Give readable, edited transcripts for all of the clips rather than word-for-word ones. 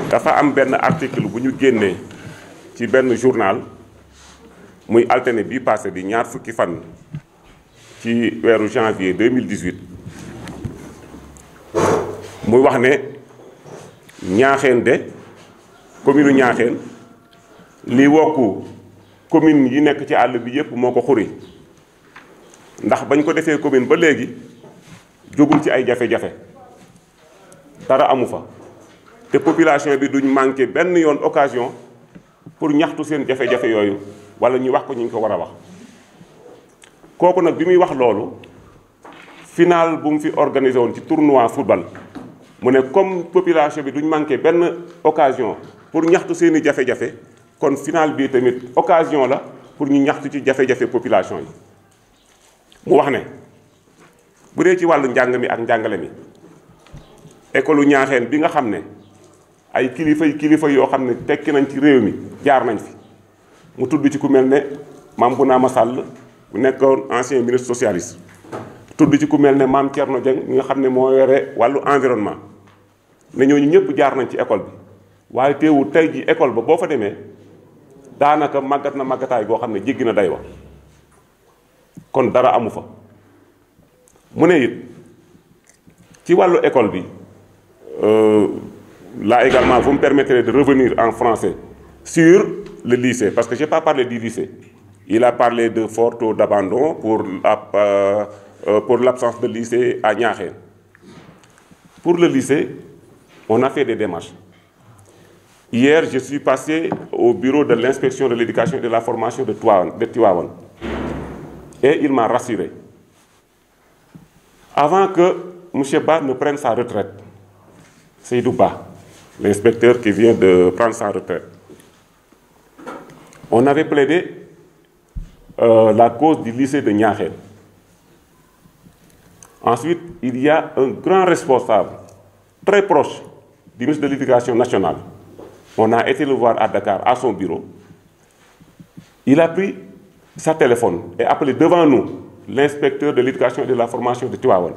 dafa am benn article bu ñu génnee ci benn journal muy alterné bii passé di ñaar fukki fan ci weeru janvier 2018 muy wax ne Ñaaxeen de commune Ñaaxeen li wokku commune yi nekk ci àll bi yépp moo ko xuri ndax bañ ko defee commune ba léegi jógul ci ay jafe-jafe dara amu fa te population bi duñ manqué benn yoon occasion pour ñaxtu seen jafe-jafe yooyu wala ñu wax ko ñu ngi ko war a wax kooku nag bi muy wax loolu final bu mu fi organisé woon ci tournoi football mu ne comme population bi duñ manqué benn occasion pour ñaxtu seeni jafe-jafe kon final bii tamit occasion la pour ñu ñaxtu ci jafe-jafe population yi mu wax ne bu dee ci wàllu njàng mi ak njàngale mi école Ñaaxeen bi nga xam ne ay kilifa yoo xam ne tekki nañ ci réew mi jaar nañ fi mu tudd ci ku mel ne Mame Bounama Sall bu nekkoon ancien ministre socialiste tudd ci ku mel ne Mame Thierno Dieng mi nga xam ne moo yore wàllu environnement ne ñooñu ñëpp jaar nañ ci école bi waaye teewul tey ji école ba boo fa demee daanaka màggat na màggataay goo xam ne jéggi na day wa kon dara amu fa mu ne it ci wàllu école bi là également vous me permettrez de revenir en français sur le lycée parce que j'ai pas parlé du lycée. Il a parlé de fort taux d'abandon pour l'absence de lycée à Niakhène. Pour le lycée, on a fait des démarches. Hier, je suis passé au bureau de l'inspection de l'éducation et de la formation de Tivaouane. Et il m'a rassuré. Avant que M. Ba ne prenne sa retraite, Seydou Ba, l'inspecteur qui vient de prendre sa retraite, on avait plaidé la cause du lycée de Niakhène. Ensuite, il y a un grand responsable, très proche du ministre de l'Éducation nationale. On a été le voir à Dakar, à son bureau. Il a pris sa téléphone et appelé devant nous l'inspecteur de l'Éducation et de la formation de Tivaouane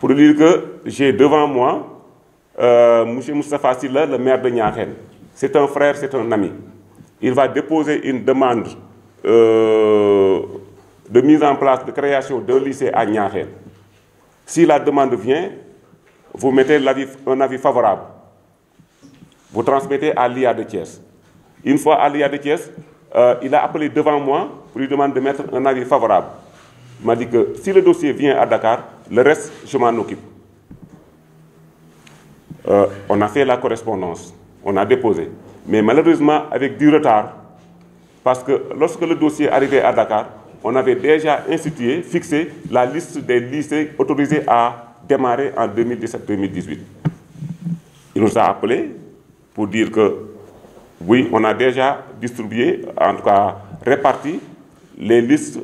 pour lui dire que j'ai devant moi M. Moustapha Sylla, le maire de Niakhène. C'est un frère, c'est un ami. Il va déposer une demande de mise en place, de création d'un lycée à Niakhène. Si la demande vient, vous mettez un avis favorable. Vous transmettez à l'IA de Thiès. Une fois à l'IA de Thiès, il a appelé devant moi pour lui demander de mettre un avis favorable. Il m'a dit que si le dossier vient à Dakar, le reste, je m'en occupe. On a fait la correspondance, on a déposé. Mais malheureusement, avec du retard, parce que lorsque le dossier arrivait à Dakar, on avait déjà institué, fixé la liste des lycées autorisés à démarrer en 2017-2018. Il nous a appelés pour dire que oui, on a déjà distribué, en tout cas réparti, les listes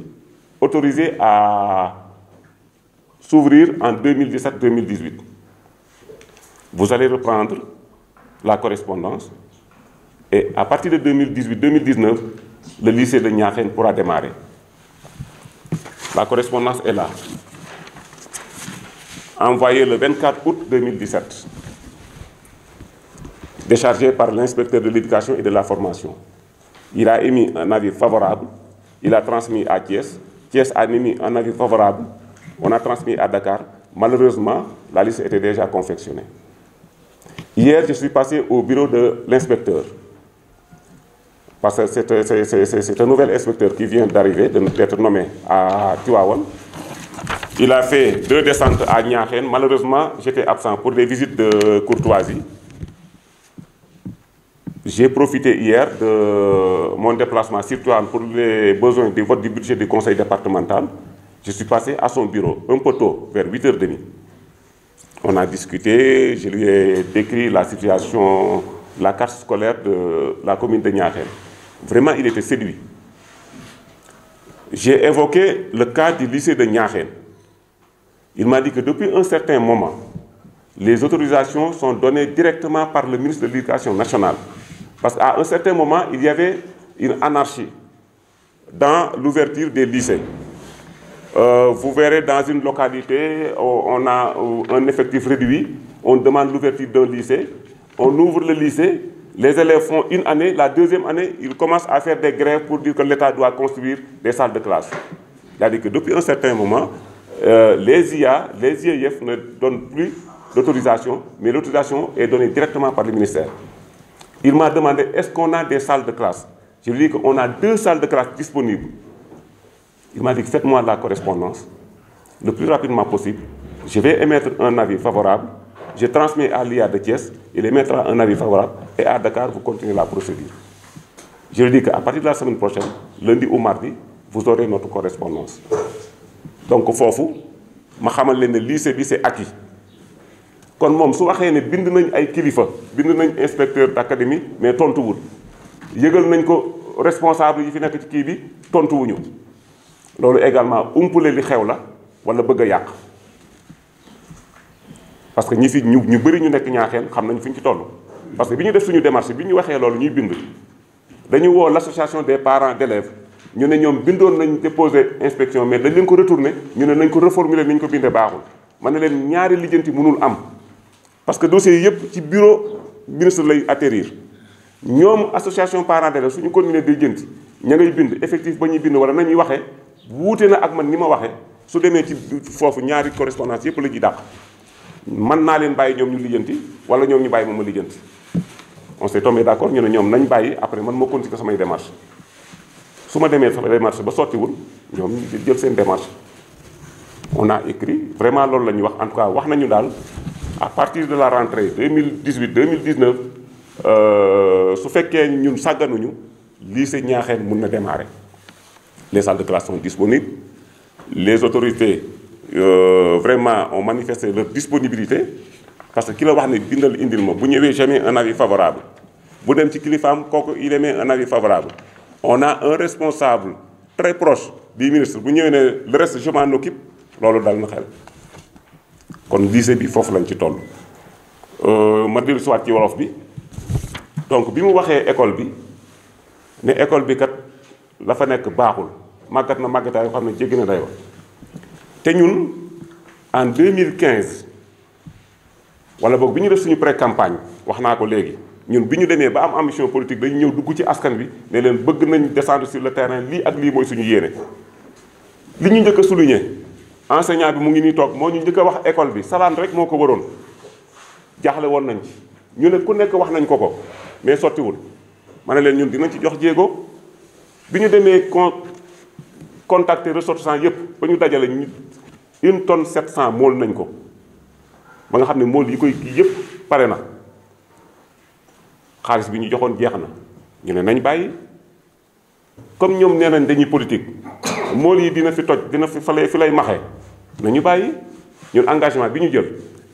autorisées à s'ouvrir en 2017-2018. Vous allez reprendre la correspondance et à partir de 2018-2019, le lycée de Niakhène pourra démarrer. La correspondance est là. Envoyée le 24 août 2017. Déchargée par l'inspecteur de l'éducation et de la formation. Il a émis un avis favorable. Il a transmis à Thiès. Thiès a émis un avis favorable. On a transmis à Dakar. Malheureusement, la liste était déjà confectionnée. Hier, je suis passé au bureau de l'inspecteur. Parce que c'est un nouvel inspecteur qui vient d'arriver, d'être nommé à Tivaouane. Il a fait 2 descentes à Niakhène. Malheureusement, j'étais absent pour des visites de courtoisie. J'ai profité hier de mon déplacement sur Tivaouane pour les besoins du vote du budget du conseil départemental. Je suis passé à son bureau un peu tôt, vers 8h30. On a discuté, je lui ai décrit la situation, la carte scolaire de la commune de Niakhène. Vraiment, il était séduit. J'ai évoqué le cas du lycée de Niakhène. Il m'a dit que depuis un certain moment, les autorisations sont données directement par le ministre de l'Éducation nationale. Parce qu'à un certain moment, il y avait une anarchie dans l'ouverture des lycées. Vous verrez dans une localité, on a un effectif réduit, on demande l'ouverture d'un lycée. on ouvre le lycée, les élèves font une année, la deuxième année, ils commencent à faire des grèves pour dire que l'État doit construire des salles de classe. C'est-à-dire que depuis un certain moment, les IA, les IEF ne donnent plus d'autorisation, mais l'autorisation est donnée directement par le ministère. Il m'a demandé, est-ce qu'on a des salles de classe? Je lui ai dit qu'on a 2 salles de classe disponibles. Il m'a dit, faites-moi la correspondance le plus rapidement possible. Je vais émettre un avis favorable. Je transmets à l'IA de Thiès, il émettra un avis favorable, et à Dakar, vous continuez la procédure. Je lui dis qu'à partir de la semaine prochaine, lundi ou mardi, vous aurez notre correspondance. Donc, fofu, ma xamal leen ne lycée bi c'est acquis. Kon moom su waxee ne bind nañ ay kilifa, bind nañ inspecteur d'académie, mais tontuwul. Yëgal nañ ko responsable yi fi nekk ci kii bi, tontuwuñu. Loolu également umpule li xew la wala bëgg a yàq. Parce que ñi fi ñu bëri ñu nekk ñaaxeen xam nañ fi ñu ci toll. Parce que bi ñu def suñu démarche bi ñu waxee loolu ñuy bind dañu woo l'association des parents d'élèves ñu ne ñoom bindoon nañ déposer inspection mais dañ leen ko retourner ñu ne nañ ko reformuler ni ñu ko bindee baaxul. ma ne leen ñaari lijjanti mënul am parce que dossier yëpp ci bureau ministre lay atterrir ñoom association parents d'élèves suñu continuer di lijjanti ña ngay bind effectif ba ñuy bind wala nañuy waxee wuute na ak man ni ma waxee su demee ci foofu ñaari correspondance yëpp la ji dàq. man naa leen bàyyi ñoom ñu lijjanti wala ñoom ñu bàyyi moom ma lijjanti on s'est tombé d'accord ñu ne ñoom nañ bàyyi après man ma continuer samay démarche su ma demee samay démarche ba sottiwul ñoom ñu jël seen démarche on a écrit vraiment loolu la ñuy wax en tout cas wax nañu daal à partir de la rentrée 2018 2019 su fekkee ñun sàgganuñu lycée Niakhène mun na démarrer les salles de classe sont disponibles les autorités vraiment ont manifesté leur disponibilité parce que ki la wax ne bindal indil ma bu ñëwee jamais un avis favorable bu dem ci kilifaam kooku il émet un avis favorable on a un responsable très proche du ministre bu ñëwee ne le reste je m'en occupe loolu dal na xel kon lycée bi foofu lañ ci toll. ma dellu si waat ci wolof bi donc bi mu waxee école bi ne école bi kat la fa nekk baaxul màggat na màggataay yoo xam ne jéggi na dayoo. te ñun en 2015 wala boog bi ñu def suñu pré-campagne wax naa ko léegi ñun bi ñu demee ba am ambition politique dañu ñëw dugg ci askan bi ne leen bëgg nañ descendre sur le terrain lii ak lii mooy suñu yéene. li ñu njëkk a souligner enseignant bi mu ngi nii toog moo ñu njëkk a wax école bi salaan rek moo ko waroon jaaxle woon nañ ci ñu ne ku nekk wax nañ ko ko mais sottiwul ma ne leen ñun dinañ ci jox jéego bi ñu demee contacter ressortissants yëpp ba ñu dajale ñu 1 tonne 700 mool nañ ko ba nga xam ne mool yi koy kii yëpp pare na xaalis bi ñu joxoon jeex na ñu ne nañ bàyyi comme ñoom nee nañ dañuy politique mool yi dina fi toj dina fi lay maxee nañu bàyyi ñun engagement bi ñu jël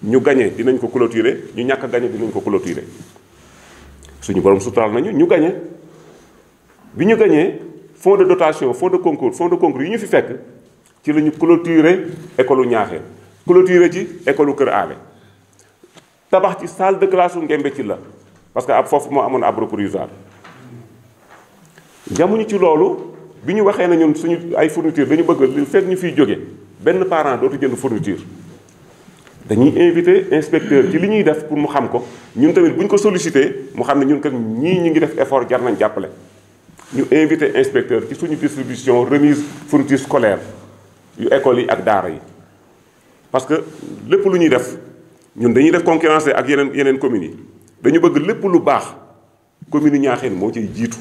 ñu gagné dinañ ko clôturer ñu ñàkk a gagné dinañ ko clôturer suñu borom suturaal nañu ñu gagné bi ñu gagné. fonds de dotation fonds de concours yi ñu fi fekk ci la ñu clôturer école Niakhène clôturer ci école Kër Allé tabax ci salle de classe u Ngembe ci la parce que ab foofu moo amoon abri provisoire jamuñu ci loolu bi ñu waxee na ñun suñu ay fourniture dañu bëgg li fekk ñu fiy jóge benn parent dootu jënd fourniture dañuy invité inspecteur ci li ñuy def pour mu xam ko ñun tamit bu ñu ko sollicité mu xam ne ñun kat ñii ñu ngi def effort jar nañ jàppale ñu invité inspecteur ci suñu distribution remise fourniture scolaire yu école yi ak daara yi parce que lépp lu ñuy def ñun dañuy def concurrence ak yeneen communes yi dañu bëgg lépp lu baax commune Niakhène moo ciy jiitu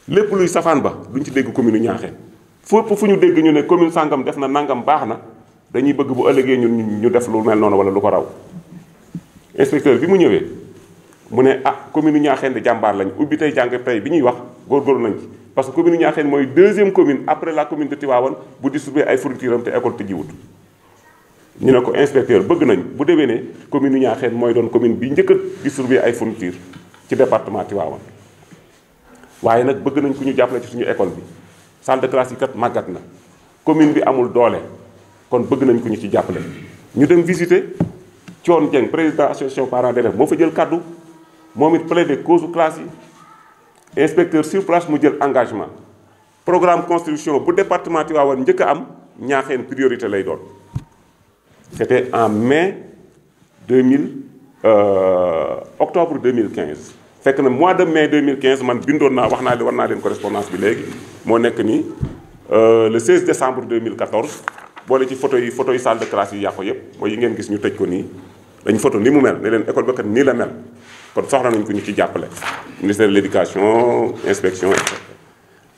lépp luy safaan ba duñ ci dégg commune Niakhène fépp fu ñu dégg ñu ne commune sangam def na nangam baax na dañuy bëgg bu ëllëgee ñun ñu def lu mel noonu wala lu ko raw inspecteur bi mu ñëwee mu ne ah commune Niakhène de jàmbaar lañ ubbi tey jàng tey bi ñuy wax góorgóorlu nañ ci parce que commune Niakhène mooy 2e commune après la commune de Tivaouane bu distribuer ay fournitures am te école tëjiwut ñu ne ko inspecteur bëgg nañ bu déwénee commune Niakhène mooy doon commune bi njëkk a distribuer ay fournitures ci département Tivaouane waaye nag bëgg nañ ku ñu jàppale ci suñu école bi salle de classe yi kat màggat na commune bi amul doole kon bëgg nañ ku ñu ci jàppale ñu dem visiter Thione Dieng président association parents d'élèves moo fa jël kaddu moom it plaider cause classe yi inspecteur sur place mu jël engagement programme construction bu département Tivaouane njëkk a am Niakhène priorité lay doon c'était en mai 2000 octobre 2015 fekk na mois de mai 2015 man bindoon naa wax naa li war naa leen correspondance bi léegi moo nekk nii le 16 décembre 2014 boole ci photo yi salle de classe yi yàqu yëpp mooy yi ngeen gis ñu tëj ko nii dañ photo ni mu mel ne leen école ba kat nii la mel kon soxla nañ ko ñu ci jàppale ministère de l'éducation inspection et cetera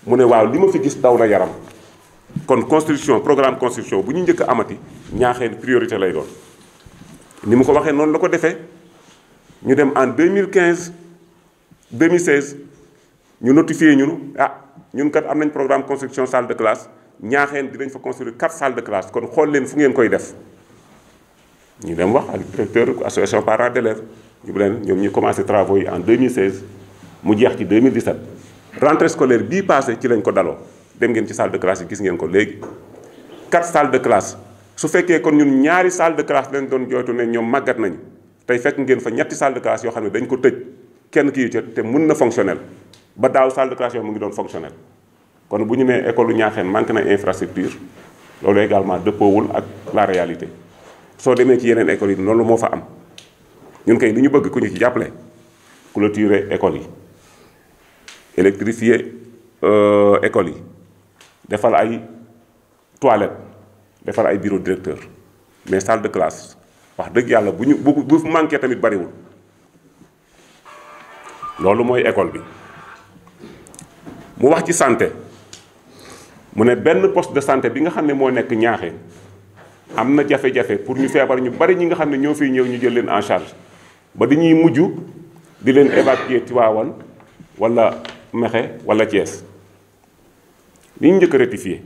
mu ne waaw li ma fi gis daw na yaram kon construction programme construction bu ñu njëkk a amati Ñaaxeen priorité lay doon ni mu ko waxee noonu la ko defee ñu dem en 2016 ñu notifié ñun kat am nañ programme construction salle de classe Ñaaxeen dinañ fa construire 4 salles de classe kon xool leen fu ngeen koy def ñu dem wax ak directeur association parents d'élèves ñu bu leen ñoom ñu commencé travaux yi en 2016 mu jeex ci 2017 rentrée scolaire bii passé ci lañ ko daloo dem ngeen ci salle de classe yi gis ngeen ko léegi 4 salles de classe su fekkee kon ñun ñaari salle de classe lañ doon jooytu ne ñoom màggat nañu tey fekk ngeen fa ñetti salle de classe yoo xam ne dañ ko tëj kenn kii te mun na fonctionnel ba daaw salle de classe yoo mu ngi doon fonctionnel kon bu ñu nee école Ñaaxeen manque na infrastructure loolu également dëppoowul ak la réalité soo demee ci yeneen écoles yi loolu moo fa am ñun kay li ñu bëgg ku ñu ci jàppale clôturer écoles yi électrifier écoles yi defal ay toilettes defal ay bureau directeur mais salle de classe wax dëgg yàlla bu manqué tamit bariwul loolu mooy école bi mu wax ci santé mu ne benn poste de santé bi nga xam ne moo nekk Ñaaxeen am na jafe-jafe pour ñu feebar ñu bari ñi nga xam ne ñoo fiy ñëw ñu jël leen en charge ba dañuy mujj di leen évacuer Tivaouane wala Mékhé wala Thiès li ñu njëkk a rectifier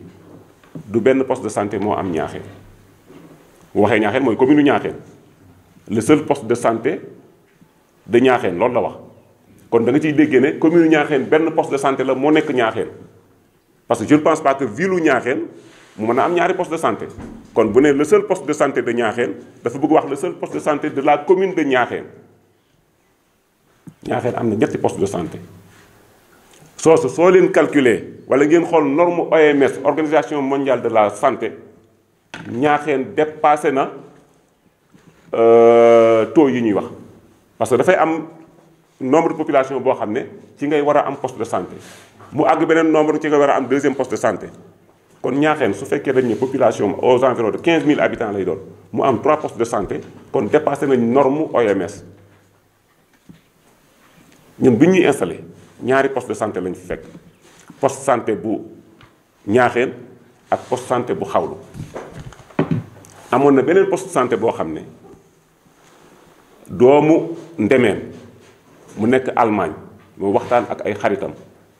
du benn poste de santé moo am Ñaaxeen bu waxee Ñaaxeen mooy commune Ñaaxeen le seul poste de santé de Ñaaxeen loolu la wax kon da nga ciy déggee ne commune Ñaaxeen benn poste de santé la moo nekk Ñaaxeen parce que je ne pense pas que ville u Ñaaxeen mu mën a am ñaari poste de santé kon bu ne le seul poste de santé de Ñaaxeen dafa bëgg wax le seul poste de santé de la commune de Ñaaxeen Ñaaxeen am na ñetti poste de santé soo leen calculer wala ngeen xool norme OMS organisation mondiale de la santé Ñaaxeen dépassé na taux yi ñuy wax parce que dafay am nombre de population boo xam ne ci ngay war a am poste de santé mu àgg beneen nombre ci nga war a am deuxième poste de santé kon Ñaaxeen su fekkee dañ ne population aux environs de 15 000 habitants lay doon mu am 3 postes de santé kon dépassé nañ norme OMS ñun bi ñuy installé ñaari poste de santé lañ fi fekk poste santé bu Ñaaxeen ak poste santé bu Xawlu amoon na beneen poste de santé boo xam ne doomu Ndemeen mu nekk Allemagne mu waxtaan ak ay xaritam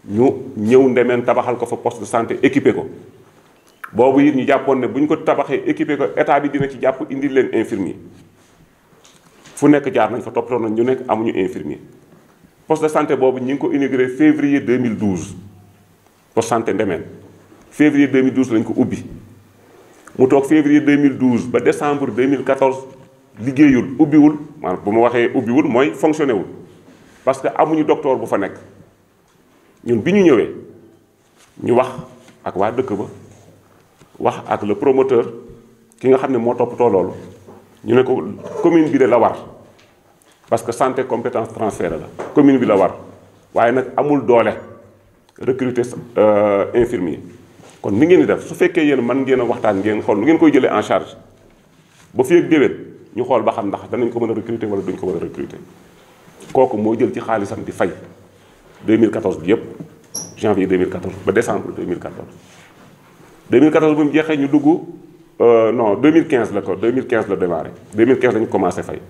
ñu ñëw Ndemeen tabaxal ko fa poste de santé équipé ko boobu it ñu jàppoon ne bu ñu ko tabaxee équipé ko état bi dina ci jàpp indi leen infirmier fu nekk jaar nañ fa toppatoo nañ ñu nekk amuñu infirmier poste de santé boobu ñu ngi ko inauguré février 2012 poste santé Ndemeen février 2012 lañ ko ubbi mu toog février 2012 ba décembre 2014 liggéeyul ubbiwul maanaam bu ma waxee ubbiwul mooy fonctionné wul parce que amuñu docteur bu fa nekk ñun bi ñu ñëwee ñu wax ak waa dëkk ba wax ak le promoteur ki nga xam ne moo toppatoo loolu ñu ne ko commune bi de la war parce que santé compétence transférée la commune bi la war waaye nag amul doole recruter infirmier kon ni ngeen di def su fekkee yéen mën ngeen a waxtaan ngeen xool nu ngeen koy jëlee en charge ba fii ak déwén ñu xool ba xam ndax danañ ko mën a recruter wala duñ ko mën a recruter kooku moo jël ci xaalisam di fay 2014 bi yëpp janvier 2014 ba décembre 2014 2014 bu mu jeexee ñu dugg non 2015 la ko 2015 la démarré 2015 lañu commencé fay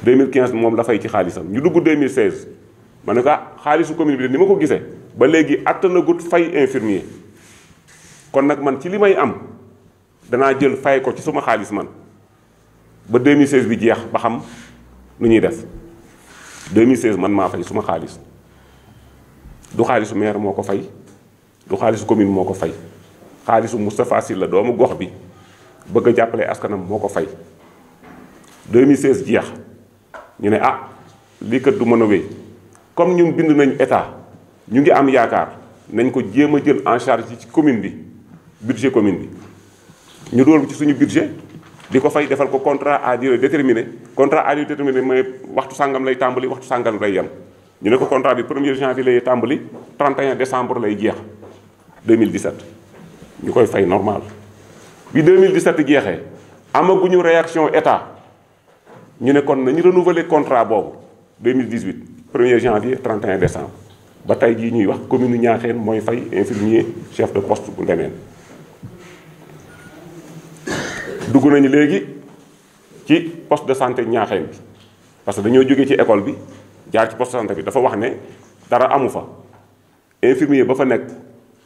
2015 moom la fay ci xaalisam ñu dugg 2016 ma ne ko xaalisu commune bi de ni ma ko gisee ba léegi attanagut fay infirmier kon nag man ci li may am danaa jël fay ko ci suma xaalis man ba 2016 bi jeex ba xam nu ñuy def 2016 man maa fay suma xaalis du xaalisu maire moo ko fay du xaalisu commune moo ko fay xaalisu Moustapha Sylla doomu gox bi bëgg a jàppale askanam moo ko fay 2016 jeex ñu ne lii kat du mën a wéy comme ñun bind nañ état ñu ngi am yaakaar nañ ko jéem a jël en charge ci commune bi budget commune bi ñu dool ci suñu budget di ko fay defal ko contrat à durée déterminée. Contrat à durée déterminée mooy waxtu sàngam lay tàmbali waxtu sàngam lay yem. ñu ne ko contrat bi 1er janvier lay tàmbali 31 décembre lay jeex 2017 ñu koy fay normal. bi 2017 jeexee amaguñu réaction état ñu ne kon nañu renouveler contrat boobu 2018 1er janvier 31 décembre ba tey jii ñuy wax commune Niakhène mooy fay infirmier chef de poste bu Ndemeen. dugg nañu léegi ci poste de santé Niakhène bi parce que dañoo jógee ci école bi jaar ci poste de santé bi dafa wax ne dara amu fa infirmier ba fa nekk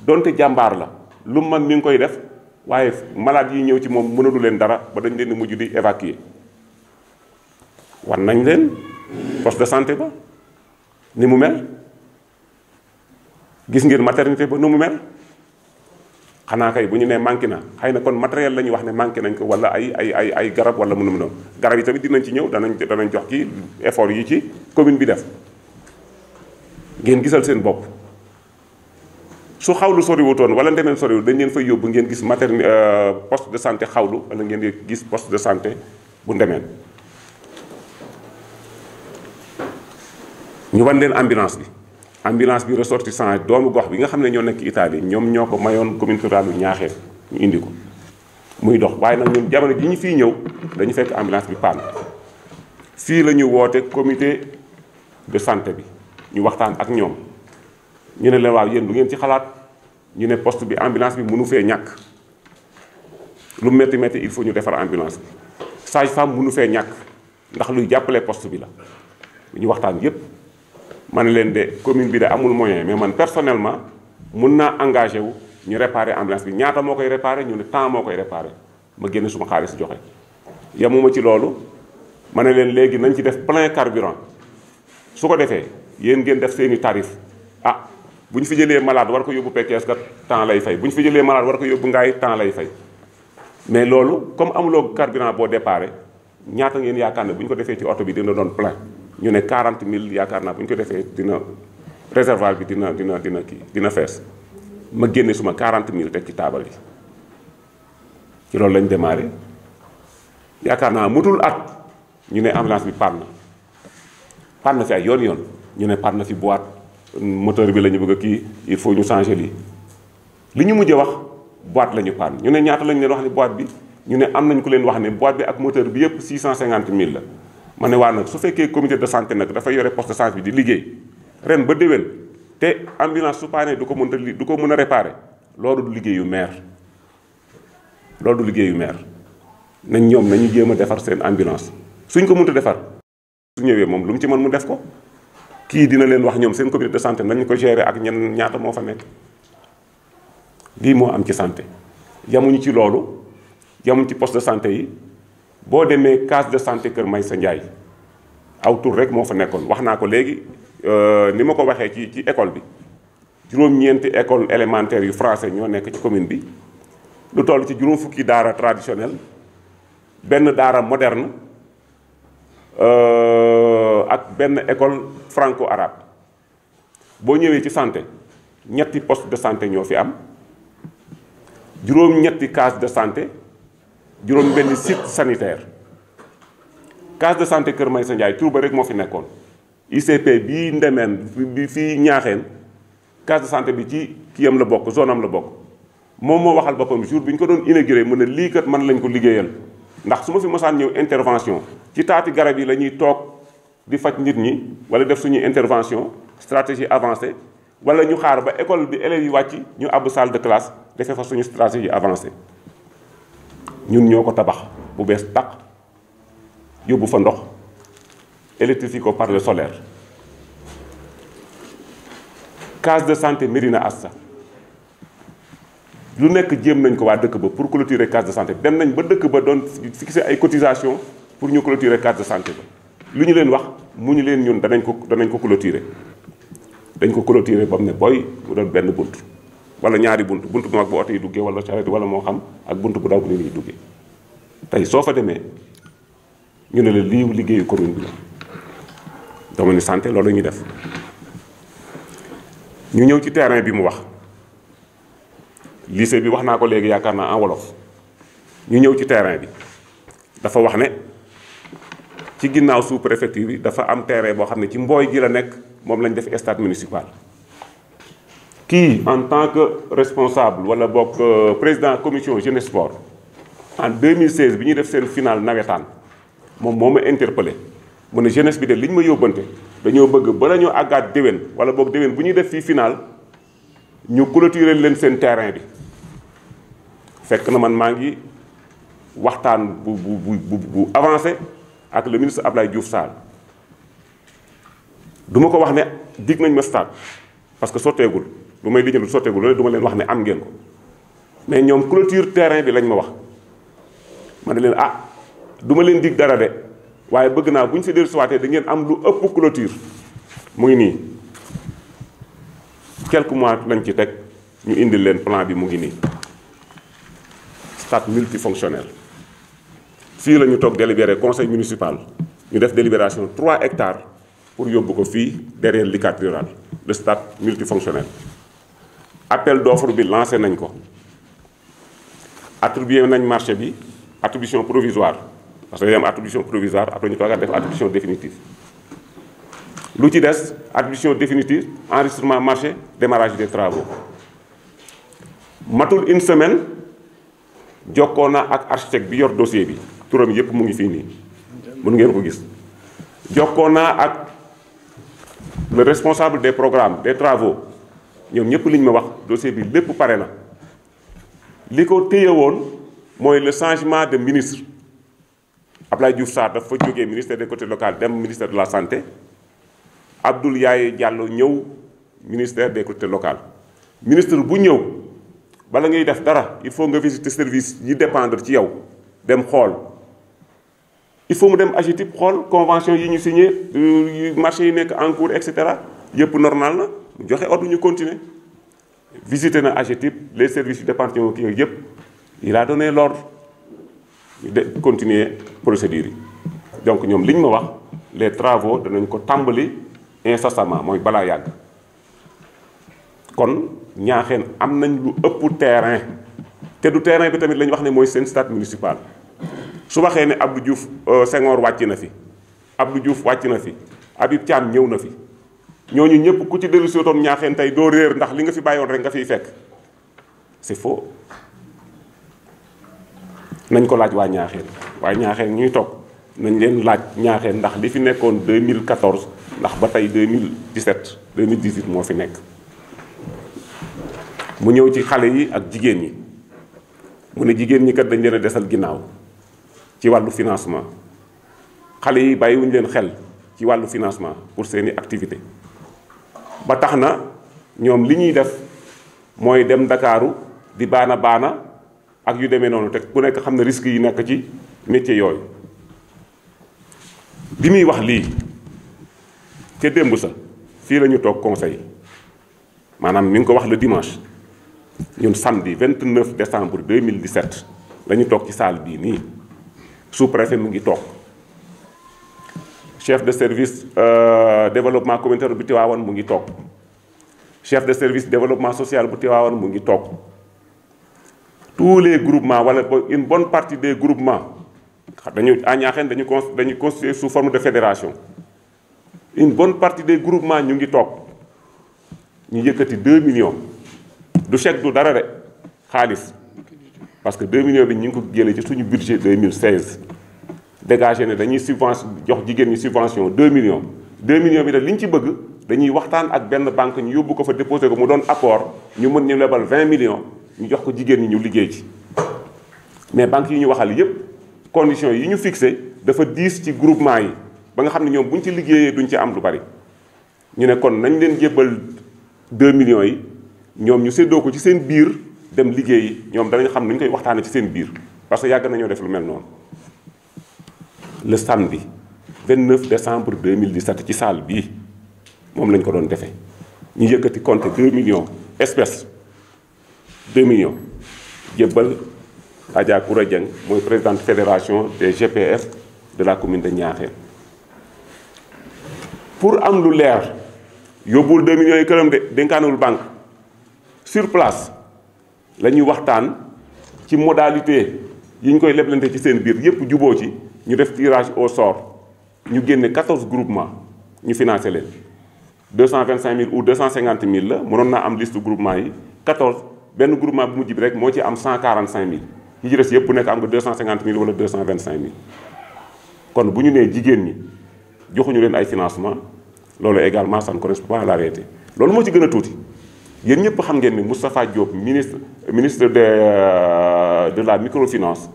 donte jàmbaar la lu man mi ngi koy def waaye malade yi ñëw ci moom mënalu leen dara ba dañ leen di mujj di évacuer wan nañ leen poste de santé ba ni mu mel gis ngeen maternité ba nu mu mel xanaa kay bu ñu nee manqué na xëy na kon matériel la ñuy wax ne manqué nañ ko wala ay garab wala mënum noonu garab yi tamit dinañ ci ñëw danañ jox ci effort yi ci commune bi def ngeen gisal seen bopp. su xawlu soriwutoon wala Ndemeen soriwul dañ leen fay yóbbu ngeen gis poste de santé xawlu wala ngeen gis poste de santé bu Ndemeen. ñu wan leen ambulance bi ressortissant doomu gox bi nga xam ne ñoo nekk Italie ñoom ñoo ko mayoon commune rurale bu Niakhène ñu indi ko muy dox waaye nag ñun jamono ji ñu fiy ñëw dañu fekk ambulance bi panne fii la ñu woote comité de santé bi ñu waxtaan ak ñoom ñu ne leen waaw yéen lu ngeen ci xalaat ñu ne poste bi ambulance bi mënu fee ñàkk lu métti métti il faut ñu defar ambulance bi sage-femme mënu fee ñàkk ndax luy jàppale poste bi la ñu waxtaan yépp ma ne leen de commune bi de amul moyen mais man personnellement mun naa engagé wu ñu réparer ambulance bi ñaata moo koy réparer ñu ne temps moo koy réparer ma génne suma xaalis joxe. yamuma ci loolu ma ne leen léegi nañ ci def plein carburant su ko defee yéen ngeen def seeni tarif bu ñu fi jëlee malade war ko yóbbu Pekes kat temps lay fay bu ñu fi jëlee malade war ko yóbbu Ngaye temps lay fay mais loolu comme amuloo carburant boo déparé ñaata ngeen yaakaar ne bu ñu ko defee ci oto bi dina doon plein. ñu ne 40 000 yaakaar naa bu ñu ko defee dina réservoir bi dina fees ma génne suma 40 000 teg ci taabal yi ci loolu lañ démarré yaakaar naa mutul at ñu ne ambulance bi panne na fi ay yoon ñu ne panne na fi boîte moteur bi la ñu bëgg a kii il faut ñu changer lii li ñu mujjee wax boîte la ñu panne ñu ne ñaata lañ leen wax ne boîte bi ñu ne am nañ ku leen wax ne boîte bi ak moteur bi yëpp 650 000 la. ma ne waa nag su fekkee comité de santé nag dafa yore poste de santé bi di liggéey ren ba déwén te ambulance su paanee du ko mën a réparer loolu du liggéeyu maire nañ ñoom nañu jéem a defar seen ambulance suñ ko mënta defar su ñëwee moom lu mu ci mën mu def ko kii dina leen wax ñoom seen comité de santé nañ ko gérer ak ñaata moo fa nekk lii moo am ci santé yamuñu ci loolu yamuñu ci poste de santé yi boo demee case de santé Kër Maysa Ndiaye aw tur rek moo fa nekkoon wax naa ko léegi ni ma ko waxee ci école bi juróom-ñeenti école élémentaire yu français ñoo nekk ci commune bi lu toll ci juróom fukki daara traditionnel benn daara moderne ak benn école franco-arabe boo ñëwee ci santé ñetti poste de santé ñoo fi am juróom-ñetti case de santé juróom benn site sanitaire case de santé Kër Maysa Ndiaye tur ba rek moo fi nekkoon ICP bii Ndemeen bi fii Niakhène case de santé bi ci kiyam la bokk zone am la bokk moom moo waxal boppam jour bi ñu ko doon inauguré mu ne lii kat man lañ ko liggéeyal ndax su ma fi mosaan ñëw intervention ci taati garab yi la ñuy toog di faj nit ñi wala def suñuy intervention stratégie avancée wala ñu xaar ba école bi élèves yi wàcc ñu àbb salle de classe defee fa suñu stratégie avancée ñun ñoo ko tabax bu bees tàq yóbbu fa ndox électrifié ko par le solaire case de santé Mérina Assa lu nekk jéem nañ ko waa dëkk ba pour clôturer case de santé dem nañ ba dëkk ba doon fixer ay cotisation pour ñu clôturer case de santé ba lu ñu leen wax mu ñu leen ñun danañ ko clôturer dañ ko clôturer ba mu ne boy mu doon benn bunt wala ñaari bunt bu mag bu oto yi duggee wala charrette wala moo xam ak bunt bu daw bu nit ñi duggee tey soo fa demee ñu ne la lii liggéeyu commune bi la domaine santé loolu la ñuy def ñu ñëw ci terrain bi mu wax lycée bi wax naa ko léegi yaakaar naa en wolof ñu ñëw ci terrain bi dafa wax ne ci ginnaaw sous préfecture bi dafa am terrain boo xam ne ci mbooy gi la nekk moom lañ def stade municipal. kii en tant que responsable wala bokk président commission jeunesse sport en 2016 bi ñuy def seen final nawetaan moom moo ma interpellé mu ne jeunesse bi de li ñu ma yóbbante dañoo bëgg bala ñoo àggaat déwén wala boog déwén bu ñuy def fii final ñu clôturer leen seen terrain bi. fekk na man maa ngi waxtaan bu avancé ak le ministre Abdoulaye Diouf Sarr du ma ko wax ne dig nañ ma stade parce que sotteegul lu may lijjanti sotteegul loolu du ma leen wax ne am ngeen ko mais ñoom clôture terrain bi lañ ma wax ma ne leen ah du ma leen dig dara de waaye bëgg naa bu ñu si dellusiwaatee da ngeen am lu ëpp clôture mu ngi nii quelques mois lañ ci teg ñu indil leen plan bi mu ngi nii. stade multifonctionnel fii la ñu toog délibéré conseil municipal ñu def délibération 3 hectares pour yóbbu ko fii derrière l'ICAT rural le stade multifonctionnel. appel d'offre bi lancé nañ ko attribué nañ marché bi attribution provisoire parce que day am attribution provisoire après ñu toogaat def attribution définitive lu ci des attribution définitive enregistrement marché démarrage des travaux matul une semaine. jokkoo naa ak architecte bi yor dossier bi turam yépp mu ngi fii nii mën ngeen ko gis jokkoo naa ak le responsable des programmes des travaux ñoom ñëpp liñ ma wax dossier bi lépp pare na li ko téye woon mooy le changement de ministre Abdoulaye Diouf Sarr dafa jógee ministère des collectivités locales dem ministère de la santé Abdoul Yaye Diallo ñëw ministère des collectivités locales ministre bu ñëw bala ngay def dara il faut nga visiter service yi dépendre ci yow dem xool il faut mu dem AGETIP xool convention yi ñu signé marché yi nekk en cours et cetera yëpp normal na mu joxe ordre ñu continuer visiter na AGETIP les services yu dépendre ci yow kii yëpp il a donné l'ordre ñu de continuer procédure yi donc ñoom li ñu ma wax les travaux danañ ko tàmbali incessamment mooy balaa yàgg kon ñaaxeen am nañ lu ëpp terrain te du terrain bi tamit la ñu wax ne mooy seen stade municipal su waxee ne Abdou Diouf Senghor wàcc na fi Abdou Diouf wàcc na fi Habib Thiam ñëw na fi ñooñu ñëpp ku ci dellu si woon ñaaxeen tey doo réer ndax li nga fi bàyyoon rek nga fiy fekk c'est faux nañ ko laaj waa ñaaxeen waaye ñaaxeen ñuy toog nañ leen laaj ñaaxeen ndax li fi nekkoon 2014 ndax ba tey 2017 2018 moo fi nekk. mu ñëw ci xale yi ak jigéen ñi mu ne jigéen ñi kat dañ leen a desal ginnaaw ci wàllu financement xale yi bàyyiwuñ leen xel ci wàllu financement pour seeni activité ba tax na ñoom li ñuy def mooy dem Ndakaaru di baana ak yu demee noonu te ku nekk xam ne risques yi nekk ci métier yooyu bi muy wax lii te démb sa fii la ñu toog conseil maanaam mi ngi ko wax le dimanche ñun samedi 29 décembre 2017 la ñu toog ci salle bii nii sous-préfet mu ngi toog chef de service développement communautaire bu Tivaouane mu ngi toog chef de service développement social bu Tivaouane mu ngi toog tous les groupements wala une bonne partie des groupements dañu à Niakhène dañu constitué sous forme de fédération une bonne partie des groupements ñu ngi toog ñu yëkkati 2 millions du chèque du dara de xaalis parce que 2 millions bi ñu ngi ko jëlee ci suñu budget 2016 dégagé ne dañuy subvention jox jigéen ñi subvention 2 millions 2 millions bi de li ñu ci bëgg dañuy waxtaan ak benn banque ñu yóbbu ko fa déposé ko mu doon apport ñu mën ñu lebal 20 millions ñu jox ko jigéen ñi ñu liggéey ci mais banques yi ñu waxal yépp conditions yi ñu fixé dafa diis ci groupement yi ba nga xam ne ñoom bu ñu ci liggéeyee duñ ci am lu bari ñu ne kon nañ leen jébbal 2 millions yi ñoom ñu séddoo ko ci seen biir dem liggéeyi ñoom danañ xam nu ñu koy waxtaanee ci seen biir parce que yàgg nañoo def lu mel noonu. le samedi 29 décembre 2017 ci salle bii moom lañ ko doon defee ñu yëkkati compte 2 millions espèces 2 millions jébbal Adja Koura Dieng mooy présidente fédération des GPF de la commune de Niakhène pour am lu leer yóbbul 2 millions yi këram de dénkaanul banque sur place la ñuy waxtaan ci modalité yi ñu koy leblante ci seen biir yépp juboo ci ñu def tirage au sort ñu génne 14 groupements ñu financé leen 225 000 ou 250 000 la mënoon naa am liste groupement yi 14 benn groupement bu mujj bi rek moo ci am 145 000 yi ci des yëpp bu nekk am nga 250 000 wala 225 000 kon bu ñu nee jigéen ñi joxuñu leen ay financement loolu également ça ne correspond pas à la réalité loolu moo ci gën a tuuti yéen ñëpp xam ngeen ni Moustapha Diop ministre de la microfinance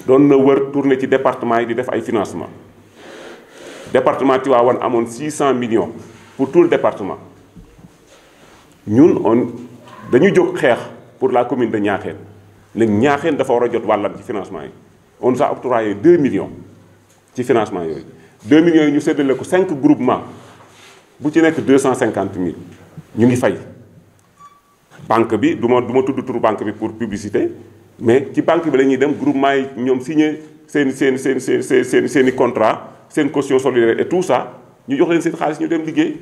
doon na wër tourner ci département yi di def ay financement département Tivaouane amoon 600 millions pour tout le département ñun dañu jóg xeex pour la commune de Niakhène ne Niakhène dafa war a jot wàllam ci financement yi on nous a octroyé 2 millions ci financement yooyu 2 millions yi ñu séddale ko 5 groupements bu ci nekk 250 000 ñu ngi fay banque bi du ma tudd turu banque bi pour publicité mais ci banque bi la ñuy dem groupement yi ñoom signé seen i contrat seen caution solidaire et tout ça ñu jox leen seen xaalis ñu dem liggéey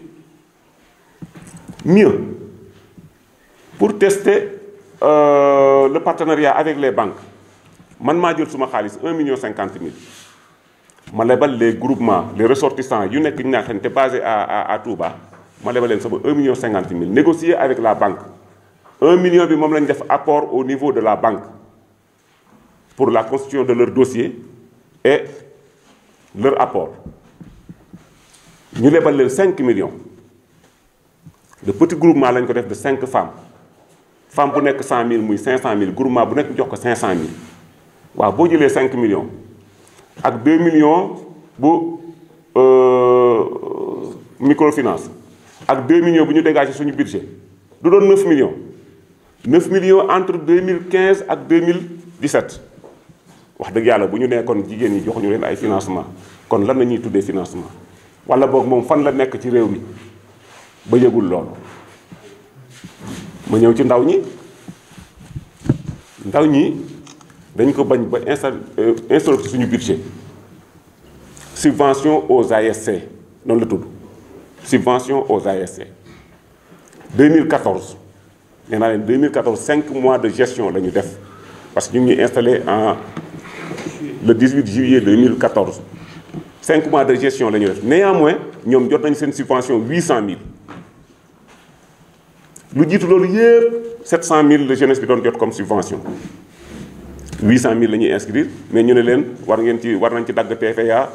mieux pour tester le partenariat avec les banques man maa jël suma xaalis 1,50 million ma lebal les groupements les ressortissants yu nekk Niakhène te basé à Touba ma lebal leen sama 1,50 million négocier avec la banque 1 million bi moom lañ def apport au niveau de la banque pour la constitution de leur dossier et leur apport ñu lebal leen 5 millions de petit groupement lañ ko def de 5 femmes femme bu nekk 100 000 muy 500 000 groupement bu nekk jox ko 500 000 waaw boo jëlee 5 millions ak 2 millions bu microfinance ak 2 millions bu ñu dégagé suñu budget du doon 9 millions 9 millions entre 2015 ak 2017 wax dëgg yàlla bu ñu nee kon jigéen ñi joxuñu leen ay financement kon lan la ñuy tuddee financement wala boog moom fan la nekk ci réew mi ba yëgul loolu ma ñëw ci ndaw ñi dañ ko bañ ba installé suñu budget subvention aux ASC noonu la tudd subvention aux ASC 2014 nee naa leen 2014 5 mois de gestion la ñu def parce que ñu ngi installé le 18 juillet 2014 5 mois de gestion la ñu def néanmoins ñoom jot nañ seen subvention 800 000 lu jiitu loolu yëpp 700 000 la jeunesse bi doon jot comme subvention 800 000 la ñuy inscrire mais ñu ne leen war nañ ci dagg TFA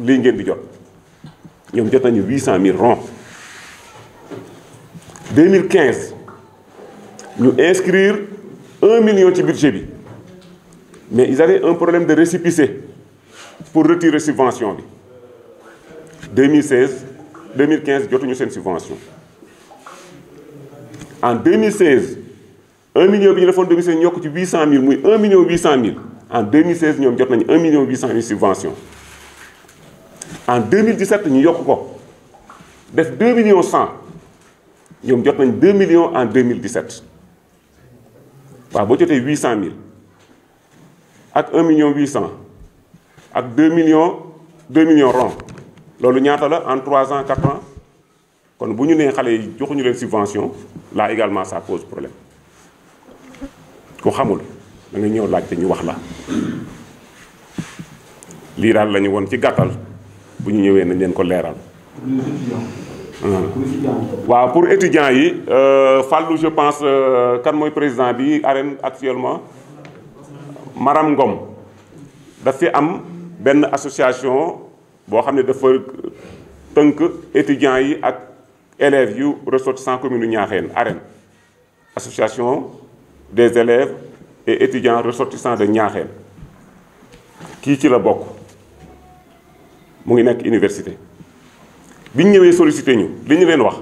lii ngeen di jot ñoom jot nañu 800 000 rond 2015 ñu inscrire 1 million ci budget bi mais ils avaient un problème de récépissé pour retirer subvention bi 2015 jotuñu seen subvention en 2016 1 million bi ñu defoon 2016 ñu yokk ci 800 000 muy 1 million 800 000 en 2016 ñoom jot nañu 1 million 800 000 subvention en 2017 ñu yokk ko def 2 millions 100 ñoom jot nañ 2 millions en 2017 waaw boo jotee 800 000 ak 1 million 800 ak 2 millions rond loolu ñaata la en 3 ans 4 ans kon bu ñu nee xale yi joxuñu leen subvention là également ça pose problème ku xamul da nga ñëw laajte ñu wax la lii daal la ñu woon ci gàttal bu ñu ñëwee nañ leen ko leeral. waaw pour étudiants yi Fallou je pense kan mooy président bi arène actuellement Maram Ngom daf fi am benn association boo xam ne dafa tënk étudiants yi ak élèves yu ressortissants commune Niakhène arène association des élèves et étudiants ressortissants de Niakhène kii ci la bokk mu ngi nekk université bi ñu ñëwee sollicité ñu li ñu leen wax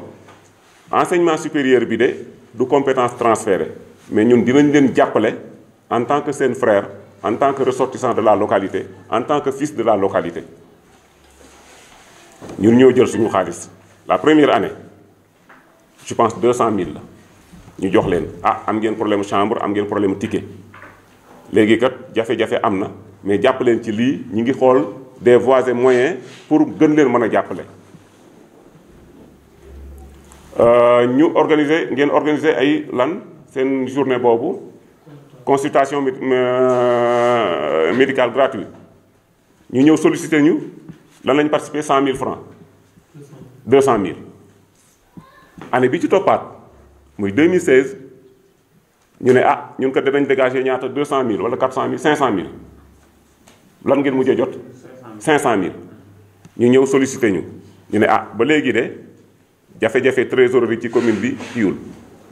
enseignement supérieur bi de du compétence transférée mais ñun dinañ leen jàppale en tant que seen frère en tant que ressortissant de la localité en tant que fils de la localité ñun ñoo jël suñu xaalis la première année je pense 200 000 la ñu jox leen am ngeen problème chambre am ngeen problème ticket léegi kat jafe-jafe am na mais jàpp leen ci lii ñu ngi xool des voies et moyens pour gën leen mën a jàppale. ngeen organiser ay lan seen journée boobu consultation médicale gratuite ñu ñëw solliciter ñu lan lañ participer 100 000 francs 200 000 année bi ci toppaat muy 2016 ñu ne ah ñun kat danañ dégager ñaata 200 000 wala 400 000 500 000 lan ngeen mujjee jot 500 000 ñu ñëw solliciter ñu ne ah ba léegi de jafe-jafe trésorerie ci commune bi kiiwul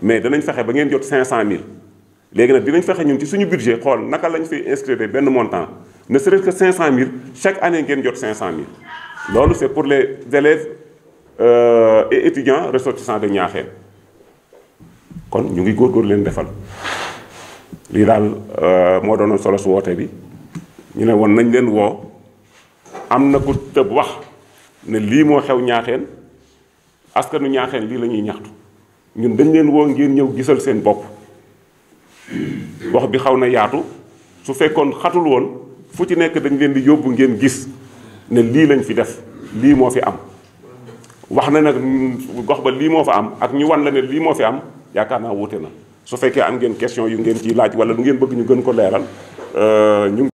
mais danañ fexe ba ngeen jot 500 000 léegi nag dinañ fexe ñun ci suñu budget xool naka lañ fiy inscrire benn montant ne serait-ce que 500 000 chaque année ngeen jot 500 000 loolu c'est pour les élèves et étudiants ressortissants de Niakhène kon ñu ngi góorgóorlu leen defal lii daal moo doonoon solo su woote bi ñu ne woon nañ leen woo am na ku tëb wax ne lii moo xew Niakhène askanu Niakhène lii la ñuy ñaxtu ñun dañ leen woo ngeen ñëw gisal seen bopp wax bi xaw na yaatu su fekkoon xatul woon fu ci nekk dañ leen di yóbbu ngeen gis ne lii lañ fi def lii moo fi am wax na nag gox ba lii moo fa am ak ñu wan la ne lii moo fi am yaakaar naa wuute na su fekkee am ngeen question yu ngeen ciy laaj wala lu ngeen bëgg ñu gën ko leeral ñu